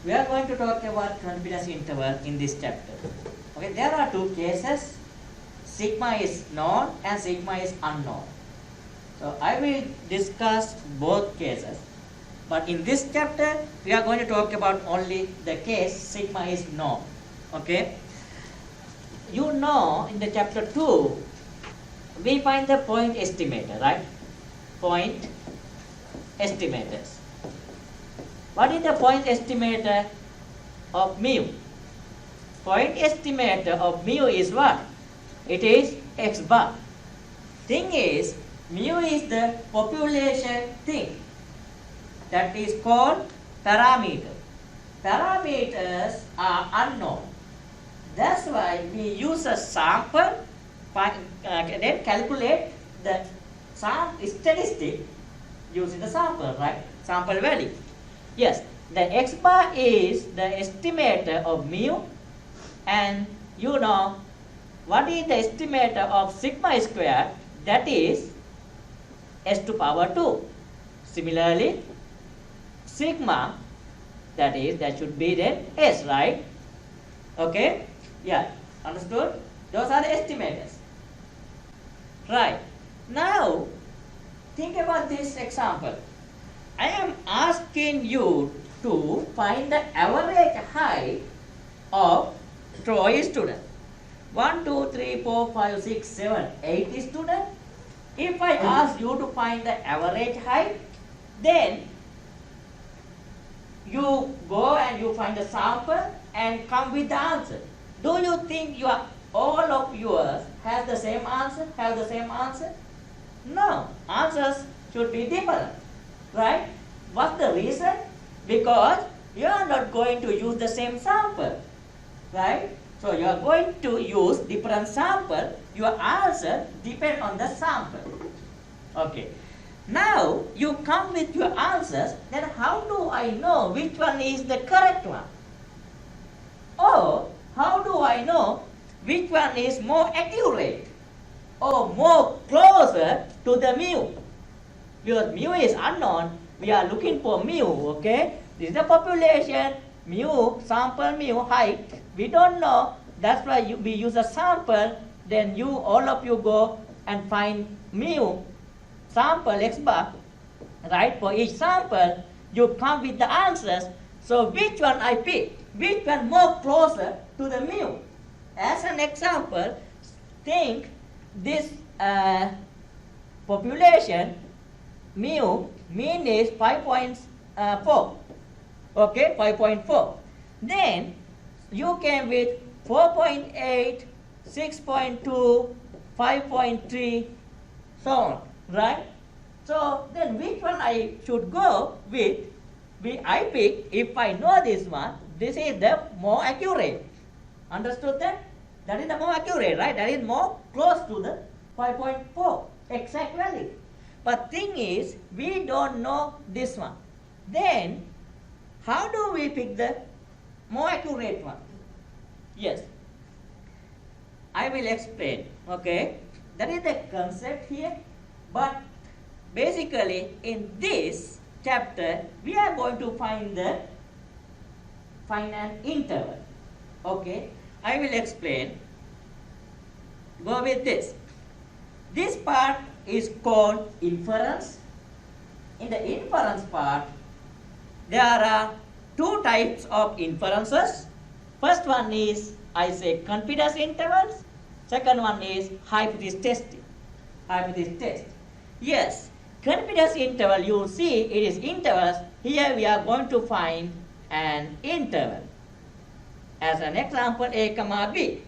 we are going to talk about confidence interval in this chapter. Okay, there are two cases. Sigma is known and sigma is unknown. So I will discuss both cases. But in this chapter, we are going to talk about only the case sigma is known. Okay. You know, in the chapter 2, we find the point estimator, right? Point estimators. What is the point estimator of mu? Point estimator of mu is what? It is x bar. Thing is, mu is the population thing. That is called parameter. Parameters are unknown. That's why we use a sample, then calculate the statistic using the sample, right? Sample value. Yes, the x bar is the estimator of mu, and you know what is the estimator of sigma squared? That is s to power 2. Similarly, sigma, that should be then s, right? Okay, yeah, understood? Those are the estimators. Right, now think about this example. I am asking you to find the average height of Troy student. 1, 2, 3, 4, 5, 6, 7, 8 students. If I ask you to find the average height, then you go and you find the sample and come with the answer. Do you think all of yours have the same answer? No, answers should be different, right? What's the reason? Because you are not going to use the same sample, right? So you are going to use different sample. Your answer depends on the sample. Okay. Now you come with your answers. Then how do I know which one is the correct one? Or how do I know which one is more accurate or more closer to the mu? Because mu is unknown, we are looking for mu, okay? This is the population, mu, sample mu, height. We don't know, that's why we use a sample, then all of you go and find mu, sample x bar, right? For each sample, you come with the answers. So which one I pick? Which one more closer to the mu? As an example, think this population mu, mean is 5.4, okay, 5.4. Then you came with 4.8, 6.2, 5.3, so on, right? So then which one I should go with? I pick, if I know this one, this is the more accurate. Understood that? That is the more accurate, right? That is more close to the 5.4 exact value. But thing is, we don't know this one. Then, how do we pick the more accurate one? Yes, I will explain, okay? That is the concept here. But basically, in this chapter, we are going to find an interval, okay? I will explain. Go with this. This part is called inference. In the inference part, there are two types of inferences. First one is, I say, confidence intervals. Second one is hypothesis testing. Hypothesis test. Yes, confidence interval, you will see it is intervals. Here we are going to find an interval. As an example, a comma b,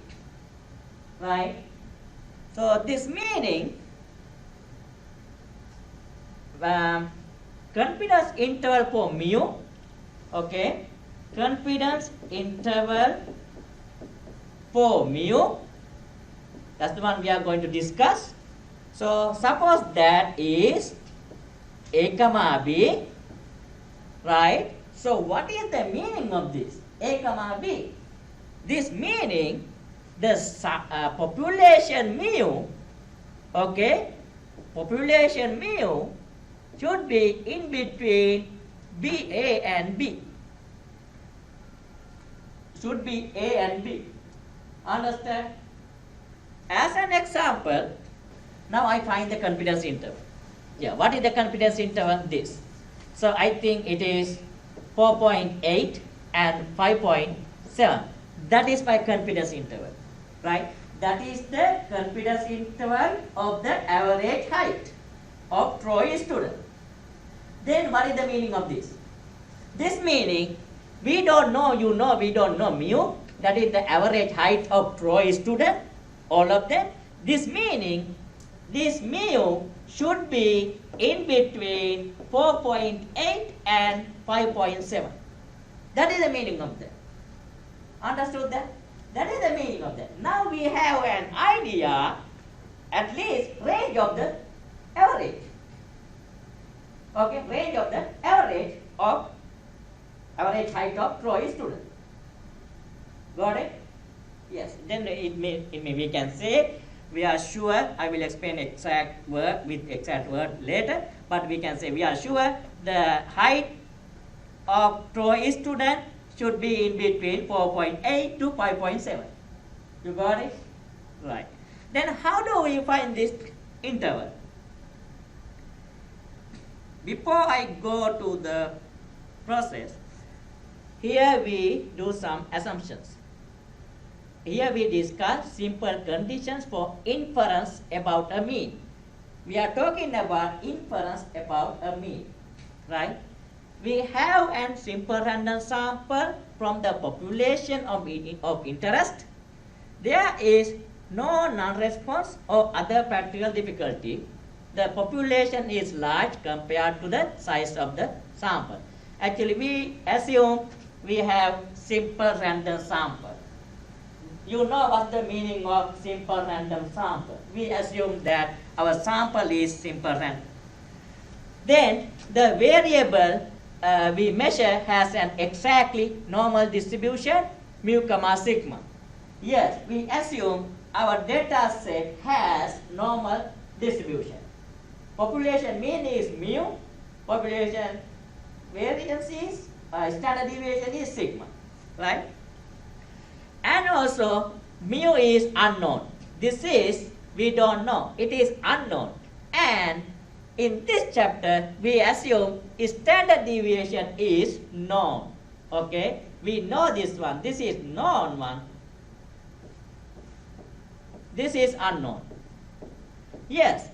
right? So this meaning, confidence interval for mu, okay? Confidence interval for mu, that's the one we are going to discuss. So suppose that is a comma b, right? So what is the meaning of this? A comma b. This meaning the population mu, okay? Population mu should be in between BA and B. should be A and B. Understand? As an example, now I find the confidence interval. Yeah, what is the confidence interval? This. So I think it is 4.8 and 5.7. That is my confidence interval, right? That is the confidence interval of the average height of Troy student. Then what is the meaning of this? This meaning, we don't know, we don't know mu. That is the average height of Troy student, all of them. This meaning, this mu should be in between 4.8 and 5.7. That is the meaning of that. Understood that? That is the meaning of that. Now we have an idea, at least range of the average. Okay, range of the average height of Troy student. Got it? Yes. Then we can say, we are sure, I will explain exact word with exact word later, but we can say we are sure the height of Troy student should be in between 4.8 to 5.7. You got it? Right. Then how do we find this interval? Before I go to the process, here we do some assumptions. Here we discuss simple conditions for inference about a mean. We are talking about inference about a mean, right? We have a simple random sample from the population of interest. There is no non-response or other practical difficulty. The population is large compared to the size of the sample. Actually, we assume we have simple random sample. You know what the meaning of simple random sample. We assume that our sample is simple random. Then the variable we measure has an exactly normal distribution, mu comma sigma. Yes, we assume our data set has normal distribution. Population mean is mu, population variance is, standard deviation is sigma, right? And also, mu is unknown. This is, we don't know, it is unknown. And in this chapter, we assume standard deviation is known. Okay, we know this one, this is known one. This is unknown. Yes.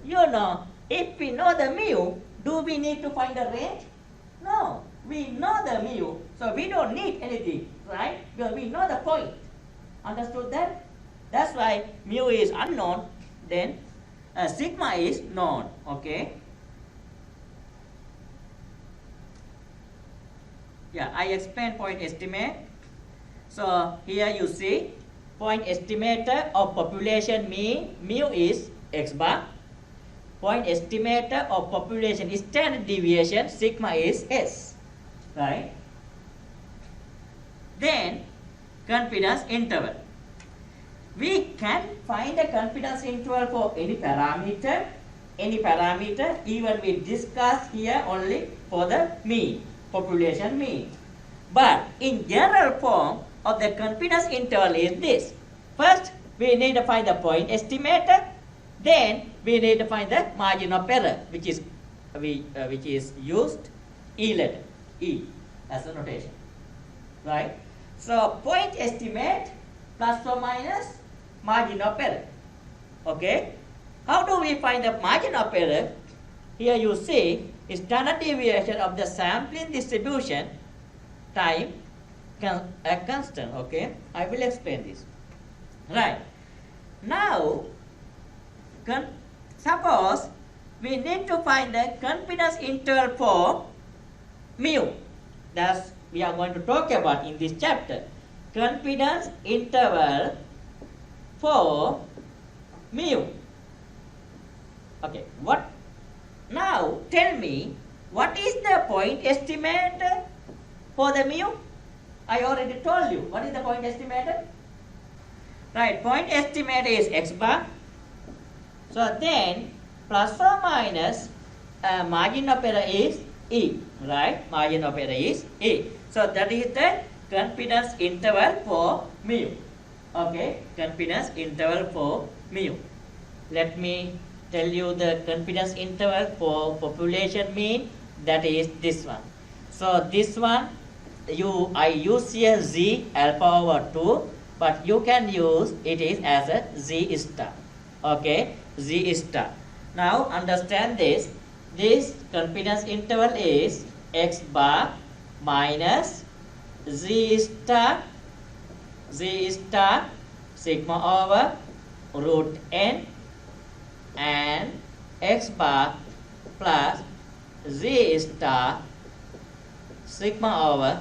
You know, if we know the mu, do we need to find the range? No, we know the mu, so we don't need anything, right? Because we know the point. Understood that? That's why mu is unknown, then sigma is known, okay? Yeah, I explained point estimate. So here you see, point estimator of population mean, mu is x bar. Point estimator of population standard deviation, sigma is s, right? Then confidence interval. We can find a confidence interval for any parameter, even we discuss here only for the mean, population mean. But in general form of the confidence interval is this. First, we need to find the point estimator. Then we need to find the margin of error, which is used E letter, E as a notation, right? So point estimate plus or minus margin of error. Okay, how do we find the margin of error? Here you see standard deviation of the sampling distribution time a constant. Okay, I will explain this. Right now. Suppose we need to find the confidence interval for mu. That's we are going to talk about in this chapter. Confidence interval for mu. Okay, what? Now tell me, what is the point estimator for the mu? I already told you. What is the point estimator? Right, point estimator is x bar. So then, plus or minus margin of error is E, right? Margin of error is E. So that is the confidence interval for mu. Okay, confidence interval for mu. Let me tell you the confidence interval for population mean, that is this one. So this one I use here z alpha over 2, but you can use it is as a z star. Okay, z star. Now understand this. This confidence interval is x bar minus z star sigma over root n and x bar plus z star sigma over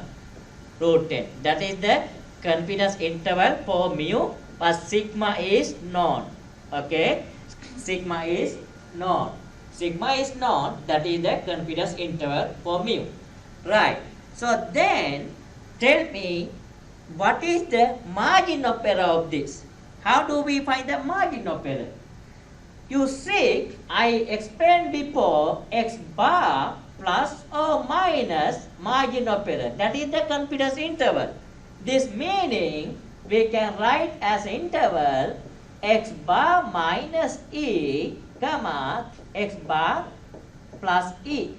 root n. That is the confidence interval for mu, but sigma is known. Okay, sigma is known. Sigma is known, that is the confidence interval for mu. Right. So then tell me, what is the margin of error of this? How do we find the margin of error? You see, I explained before x bar plus or minus margin of error. That is the confidence interval. This meaning we can write as interval x bar minus e comma x bar plus e.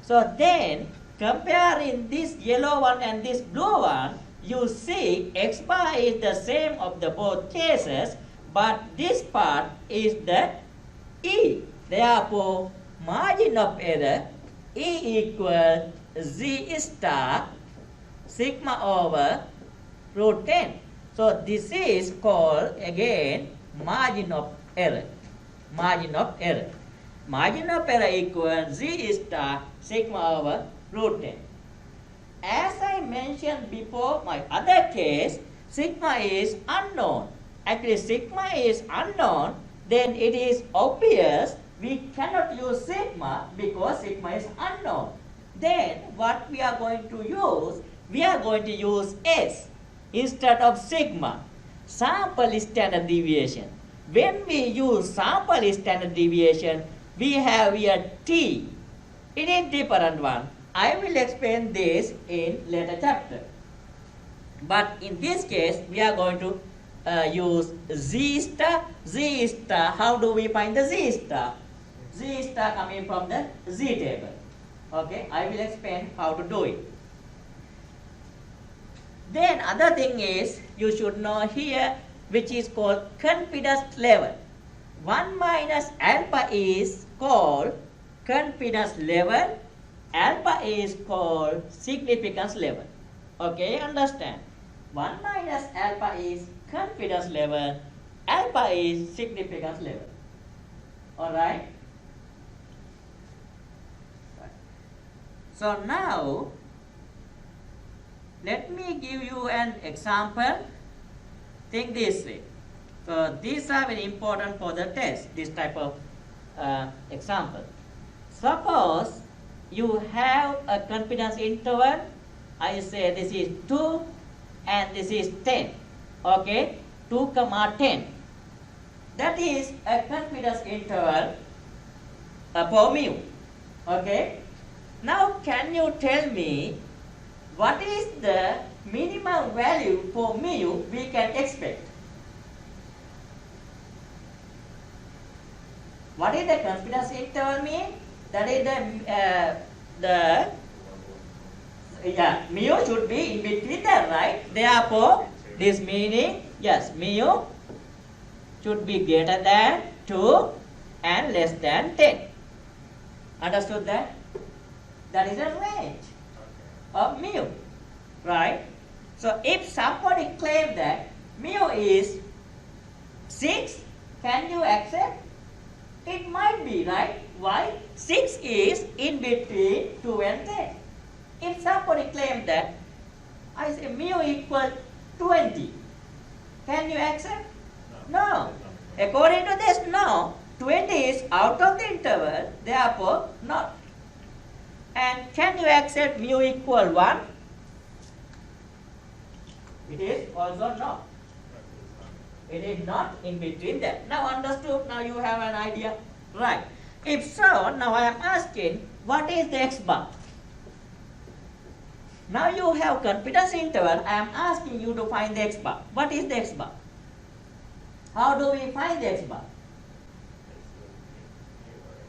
So then comparing this yellow one and this blue one, you see x bar is the same of the both cases, but this part is the e. Therefore, margin of error e equals z star sigma over root 10. So this is called again margin of error. Margin of error. Margin of error equals z star sigma over root 10. As I mentioned before, my other case, sigma is unknown. Actually, sigma is unknown, then it is obvious we cannot use sigma because sigma is unknown. Then what we are going to use? We are going to use S instead of sigma, sample standard deviation. When we use sample standard deviation, we have here T. It is different one. I will explain this in later chapter. But in this case, we are going to use Z star. Z star, how do we find the Z star? Z star coming from the Z table. Okay, I will explain how to do it. Then other thing is, you should know here, which is called confidence level. 1 minus alpha is called confidence level. Alpha is called significance level. Okay, understand? 1 minus alpha is confidence level. Alpha is significance level. Alright? So now, let me give you an example. Think this way. So these are very important for the test, this type of example. Suppose you have a confidence interval. I say this is 2 and this is 10. Okay, 2 comma 10. That is a confidence interval for mu. Okay. Now can you tell me what is the minimum value for mu we can expect? What is the confidence interval mean? That is mu should be in between that, right? Therefore, this meaning, yes, mu should be greater than 2 and less than 10. Understood that? That is a range of mu, right? So if somebody claims that mu is 6, can you accept? It might be, right? Why? 6 is in between 2 and 10. If somebody claims that I say mu equals 20, can you accept? No. According to this, no. 20 is out of the interval, therefore not. And can you accept mu equal 1? It is also not. It is not in between that. Now understood, now you have an idea. Right. If so, now I am asking, what is the x bar? Now you have confidence interval. I am asking you to find the x bar. What is the x bar? How do we find the x bar?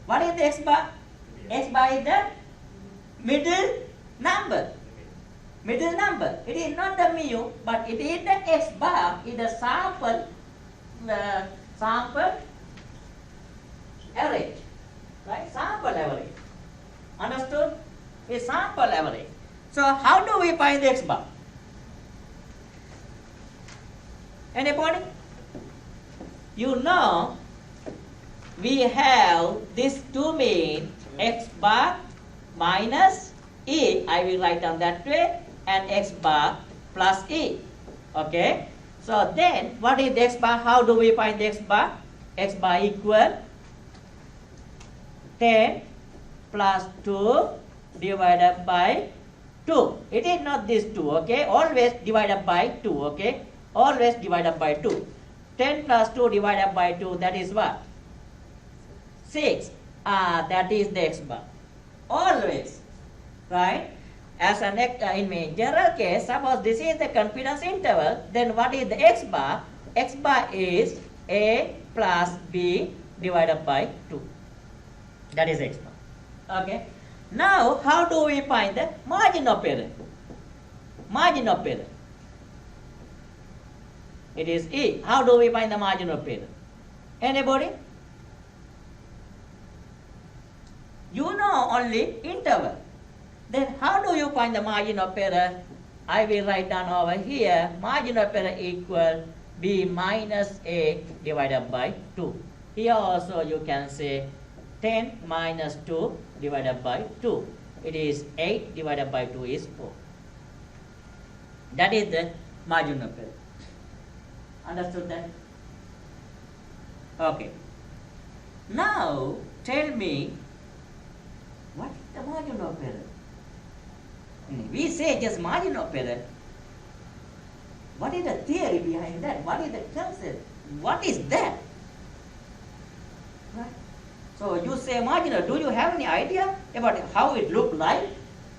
What is the x bar? X bar is the middle number. Middle number. It is not the mu, but it is the x bar. It is the sample average. Right? Sample average. Understood? It's sample average. So how do we find the x bar? Anybody? You know, we have this two mean x bar minus e. I will write down that way, and x bar plus e. Okay. So then, what is the x bar? How do we find the x bar? X bar equal 10 plus 2 divided by 2. It is not this 2, okay? Always divided by 2, okay? Always divided by 2. 10 plus 2 divided by 2, that is what? 6. That is the x bar. Always, right? As an in general case, suppose this is the confidence interval, then what is the x bar? X bar is a plus b divided by 2. That is x bar. Okay. Now, how do we find the margin of error? Margin of error. It is E. How do we find the margin of error? Anybody? You know only interval. Then how do you find the margin of error? I will write down over here, margin of error equal b minus a divided by 2. Here also you can say 10 minus 2 divided by 2. It is 8 divided by 2 is 4. That is the margin of error. Understood that? Okay. Now tell me, what is the margin of error? We say just margin of error. What is the theory behind that? What is the concept? What is that? Right? So you say marginal. Do you have any idea about how it look like?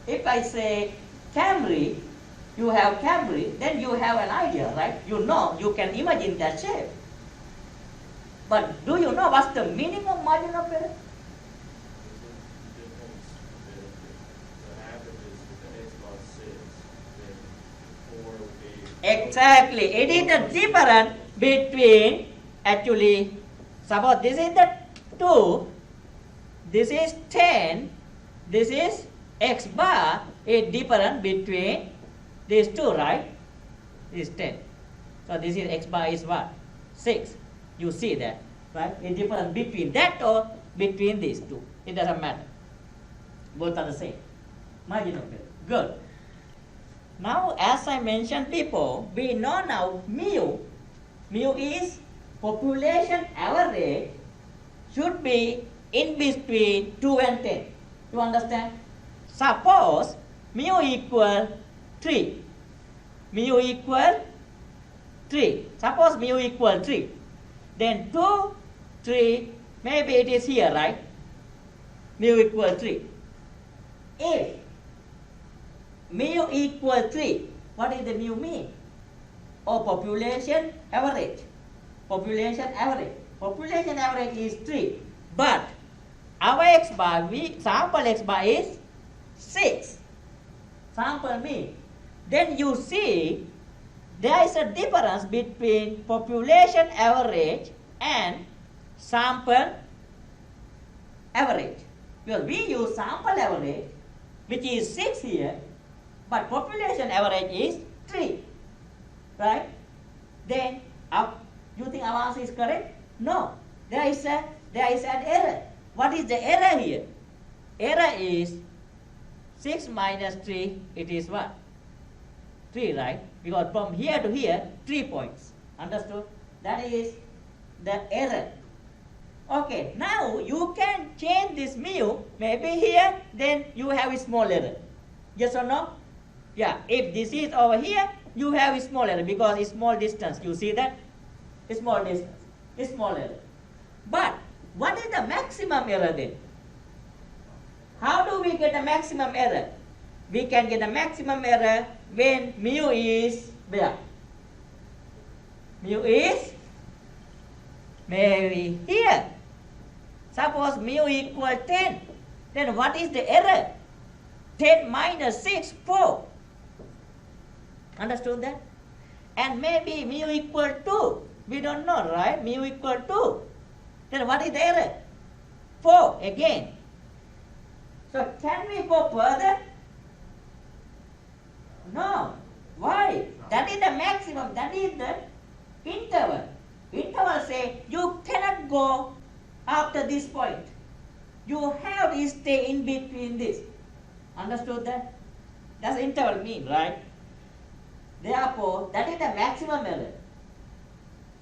If I say Camry, you have Camry, then you have an idea, right? You know, you can imagine that shape. But do you know what's the meaning of margin of error? Exactly. It is the difference between, actually, suppose this is the 2, this is 10, this is x bar, a difference between these two, right? This is 10. So this is x bar is what? 6. You see that, right? A difference between that or between these two. It doesn't matter. Both are the same. Margin of error. Good. Now, as I mentioned before, we know now mu. Mu is population average should be in between 2 and 10. You understand? Suppose mu equal 3. Mu equal 3. Suppose mu equal 3. Then 2, 3, maybe it is here, right? Mu equal 3. If mu equal 3, what is the mu mean? Or population average. Population average. Population average is 3. But our x bar, sample x bar is 6. Sample mean. Then you see there is a difference between population average and sample average. Because we use sample average, which is 6 here, but population average is 3. Right? Then, you think our answer is correct? No. There is an error. What is the error here? Error is 6 minus 3, it is what? 3, right? Because from here to here, 3 points. Understood? That is the error. Okay, now you can change this mu. Maybe here, then you have a small error. Yes or no? Yeah, if this is over here, you have a small error because it's small distance. You see that? A small distance. A small error. But what is the maximum error then? How do we get a maximum error? we can get the maximum error when mu is where? Mu is maybe here. Suppose mu equal 10. Then what is the error? 10 minus 6, 4. Understood that? And maybe mu equal 2. We don't know, right? Mu equal 2. Then what is the error? 4 again. So can we go further? No. Why? That is the maximum. That is the interval. Interval say you cannot go after this point. You have to stay in between this. Understood that? That's interval mean, right? Therefore, that is the maximum error.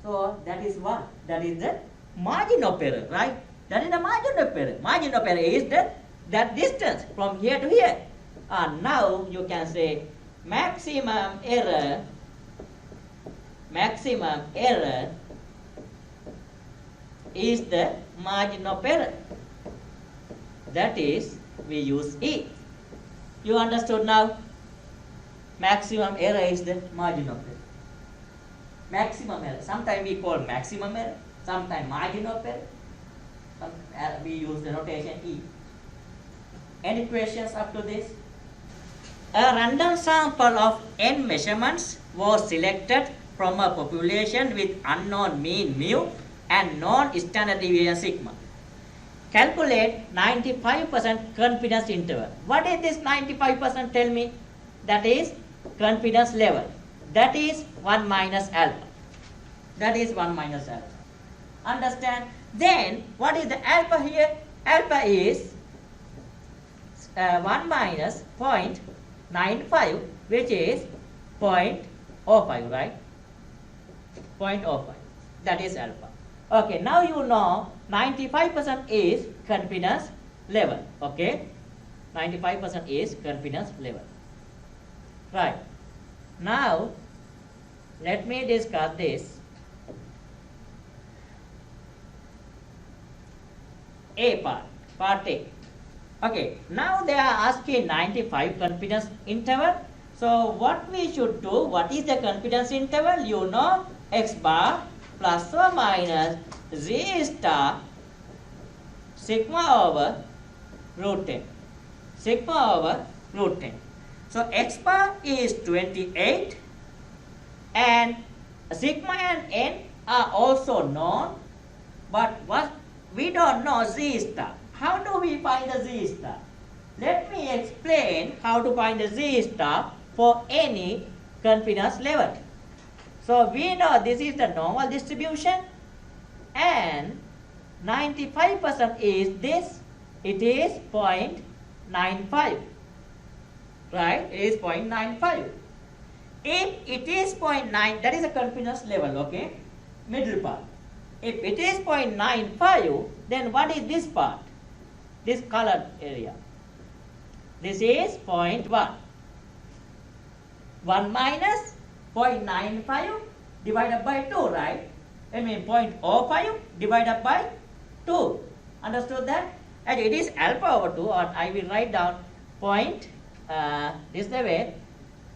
So that is what? That is the margin of error, right? That is the margin of error. Margin of error is that distance from here to here. And now you can say maximum error is the margin of error. That is, we use E. You understood now? Maximum error is the margin of error. Maximum error. Sometimes we call maximum error, sometimes margin of error. We use the notation E. Any questions up to this? A random sample of n measurements was selected from a population with unknown mean mu and known standard deviation sigma. Calculate 95% confidence interval. What is this 95%? Tell me. That is confidence level. That is 1 minus alpha. That is 1 minus alpha. Understand? Then what is the alpha here? Alpha is 1 minus 0.95, which is 0.05, right? 0.05. That is alpha. Okay, now you know 95% is confidence level. Okay, 95% is confidence level. Right. Now, let me discuss this. A part, part A. Okay, now they are asking 95 confidence interval. So what we should do, what is the confidence interval? You know, x bar plus or minus z star sigma over root 10. Sigma over root 10. So x bar is 28 and sigma and n are also known, but what we don't know z star. How do we find the z star? Let me explain how to find the z star for any confidence level. So we know this is the normal distribution and 95% is this. It is 0.95. Right? It is 0.95. If it is 0.9, that is a confidence level, okay? Middle part. If it is 0.95, then what is this part? This colored area. This is 0.1. 1 minus 0.95 divided by 2, right? I mean 0.05 divided by 2. Understood that? And it is alpha over 2, or I will write down this is the way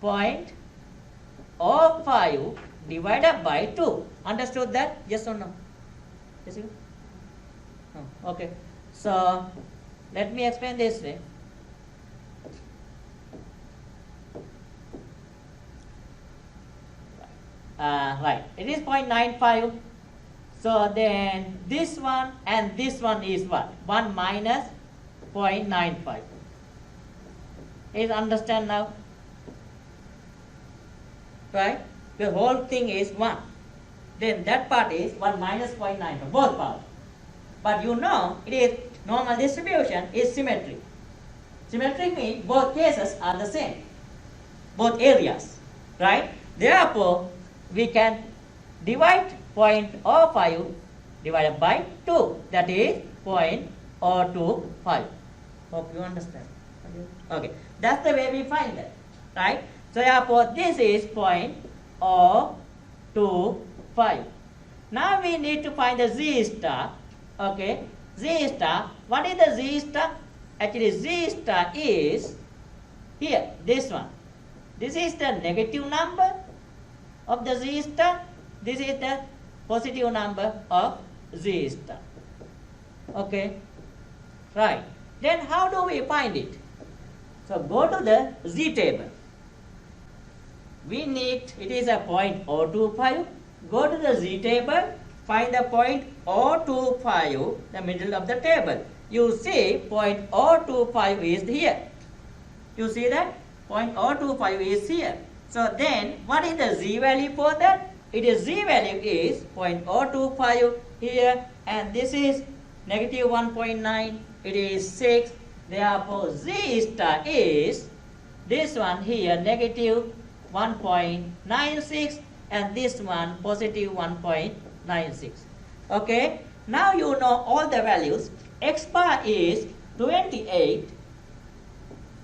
0.05 divided by 2. Understood that? Yes or no? Yes or no? Okay. So let me explain this way. Right. It is 0.95. So then this one and this one is what? 1 minus 0.95. Is understand now? Right? The whole thing is 1. Then that part is 1 minus 0.95. Both parts. But you know, it is normal distribution is symmetry. Symmetry means both cases are the same. Both areas. Right? Therefore, we can divide 0.05 divided by 2. That is 0.025. Hope you understand. Okay. That's the way we find that. Right? So therefore, this is 0.025. Now we need to find the z star. Okay. Z star. What is the z star? Actually, z star is here, this one. This is the negative number of the Z star. This is the positive number of Z star. Okay, right. Then how do we find it? So go to the Z table. We need, it is a point 025. Go to the Z table, find the point 025, the middle of the table. You see point 025 is here. You see that? Point 025 is here. So then, what is the Z value for that? It is Z value is 0.025 here, and this is negative 1.9. It is 6. Therefore, Z star is this one here, negative 1.96, and this one positive 1.96. Okay. Now you know all the values. X bar is 28.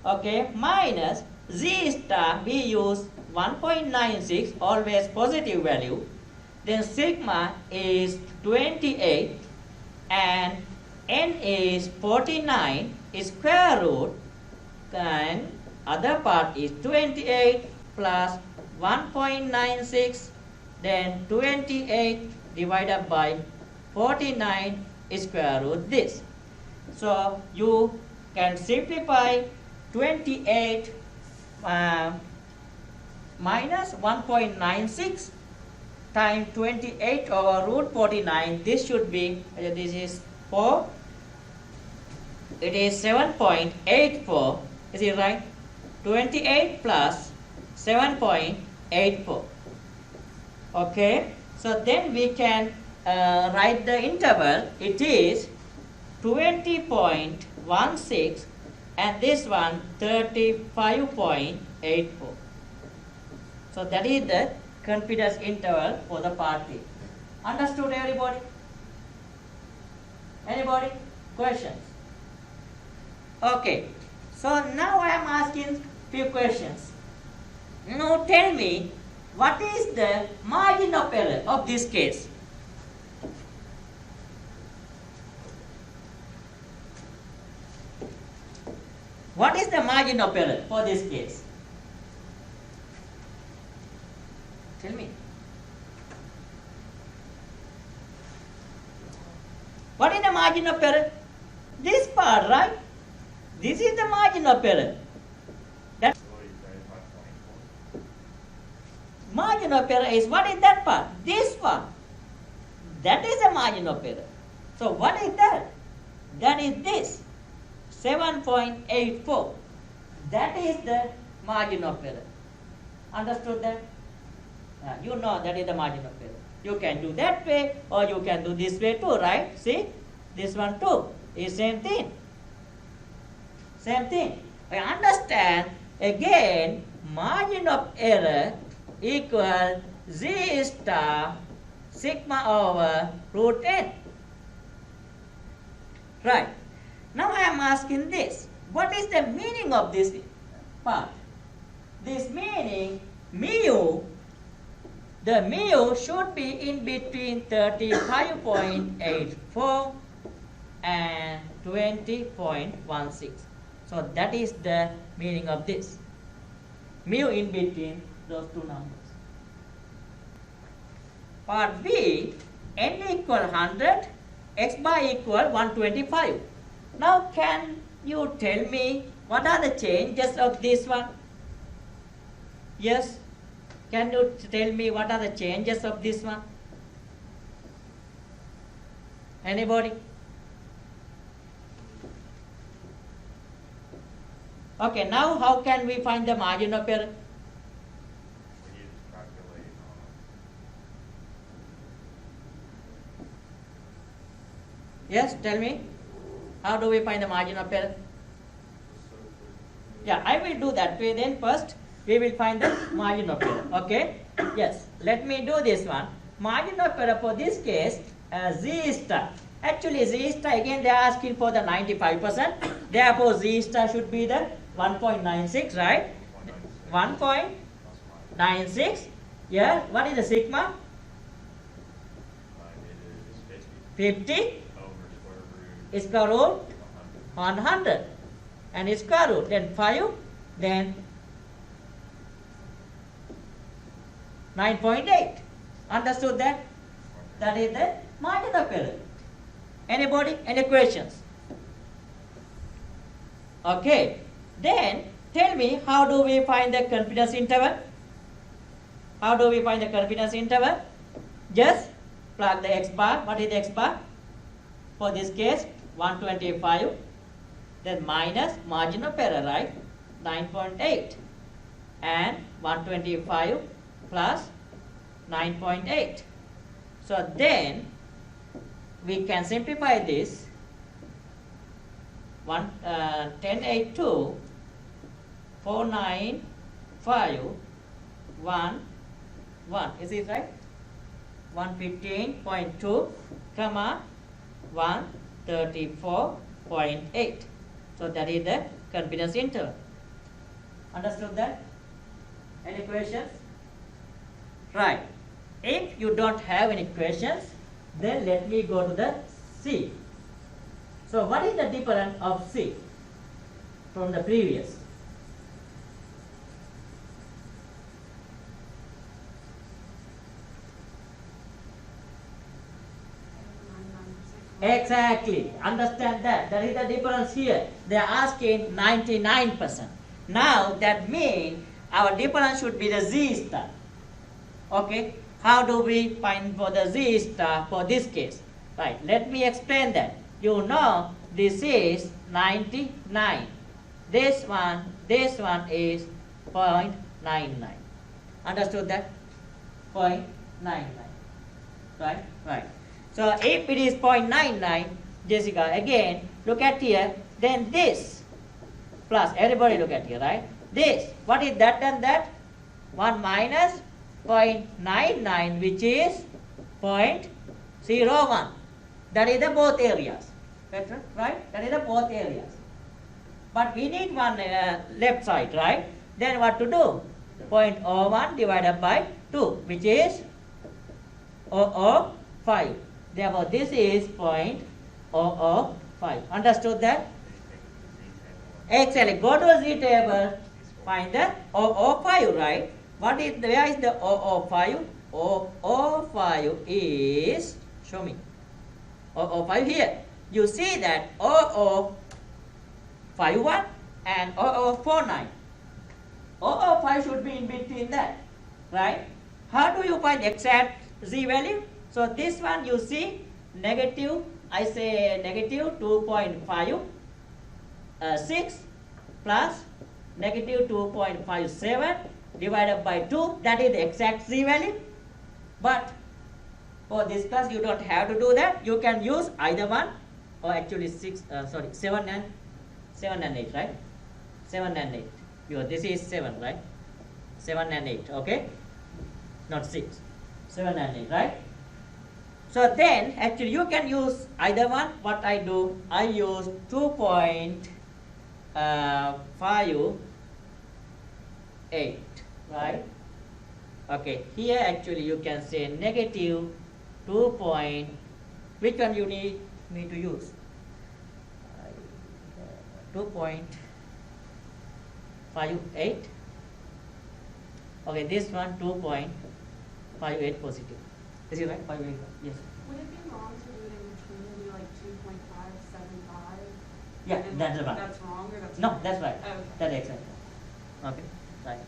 Okay, minus Z star, we use 1.96, always positive value. Then sigma is 28 and n is 49, square root, and other part is 28 plus 1.96, then 28 divided by 49 square root this. So you can simplify 28 minus 1.96 times 28 over root 49. This should be, this is 4. It is 7.84. Is it right? 28 plus 7.84. Okay. So then we can write the interval. It is 20.16 and this one 35.84. So that is the confidence interval for the part A. Understood everybody? Anybody? Questions? Okay. So now I am asking few questions. Now tell me, what is the margin of error of this case? What is the margin of error for this case? Tell me. What is the margin of error? This part, right? This is the margin of error. That margin of error is, what is that part? This one. That is the margin of error. So what is that? That is this. 7.84. That is the margin of error. Understood that? You know that is the margin of error. You can do that way or you can do this way too, right? See? This one too is same thing. Same thing. I understand again margin of error equal Z star sigma over root n. Right. Now I am asking this. What is the meaning of this part? This meaning mu, the mu should be in between 35.84 and 20.16. So that is the meaning of this. Mu in between those two numbers. Part B, n equal 100, x bar equal 125. Now can you tell me what are the changes of this one? Yes? Can you tell me what are the changes of this one? Anybody? Okay, now how can we find the margin of error? We need to calculate. Yes, tell me. How do we find the margin of error? Yeah, I will do that way. Then first we will find the margin of error. Okay? Yes. Let me do this one. Margin of error for this case, Z star. Actually, Z star again they are asking for the 95%. Therefore, Z star should be the 1.96, right? 1.96. Yeah. What is the sigma? 50. Square root 100 and square root, then 5 then 9.8. Understood that? That is the margin of error. Anybody? Any questions? Okay. Then tell me, how do we find the confidence interval? How do we find the confidence interval? Just plug the x bar. What is the x bar? For this case, 125. Then minus margin of error, right? 9.8. And 125 plus 9.8. So then we can simplify this. 1082 495 1 1. Is it right? 115.2 comma 134.8. So that is the confidence interval. Understood that? Any questions? Right. If you don't have any questions, then let me go to the C. So what is the difference of C from the previous? Exactly. Understand that. That is the difference here. They are asking 99%. Now that means our difference should be the Z star. Okay. How do we find for the Z star for this case? Right. Let me explain that. You know this is 99. This one is 0.99. Understood that? 0.99. Right? Right. So if it is 0.99, Jessica, again, look at here, then this plus, everybody look at here, right? This, what is that and that? 1 minus 0.99, which is 0.01. That is the both areas. Better, right? That is the both areas. But we need one left side, right? Then what to do? 0.01 divided by 2, which is 0.005. Therefore, this is 0.005. Understood that? Exactly. Go to the Z table. Find the 0.005, right? Where is the 0.005? 0.005 is, show me. 0.005 here. You see that 0.051 and 0.049. 0.005 should be in between that, right? How do you find exact Z value? So this one you see negative, I say negative 2.56 plus negative 2.57 divided by 2, that is the exact Z value. But for this class you don't have to do that. You can use either one, or actually 7 and 8, right? 7 and 8. This is 7, right? 7 and 8, okay? Not 6. 7 and 8, right? So then, actually, you can use either one. What I do, I use 2.58, right? Okay, here actually you can say negative 2 point, which one you need me to use? 2.58. Okay, this one 2.58 positive. Is it right? 58. Yes. Would it be wrong to do it in between and do like 2.575? Yeah, And that's right. That's wrong or that's No, right? that's right. Okay. That's exactly. Okay, right.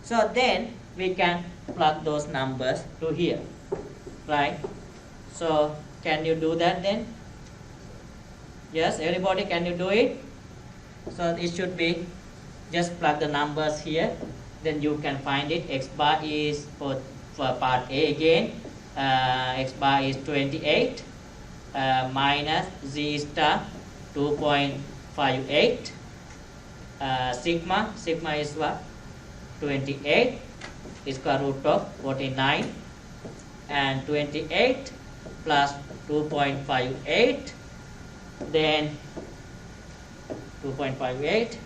So then we can plug those numbers to here, right? So can you do that then? Yes, everybody, can you do it? So it should be, just plug the numbers here, then you can find it. X bar is for part A again. X bar is 28 minus Z star 2.58. Sigma is what? 28 square root of 49, and 28 plus 2.58, then 2.58,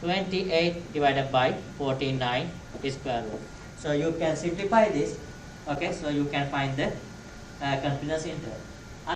28 divided by 49 square root. So you can simplify this. Okay, so you can find the confidence interval.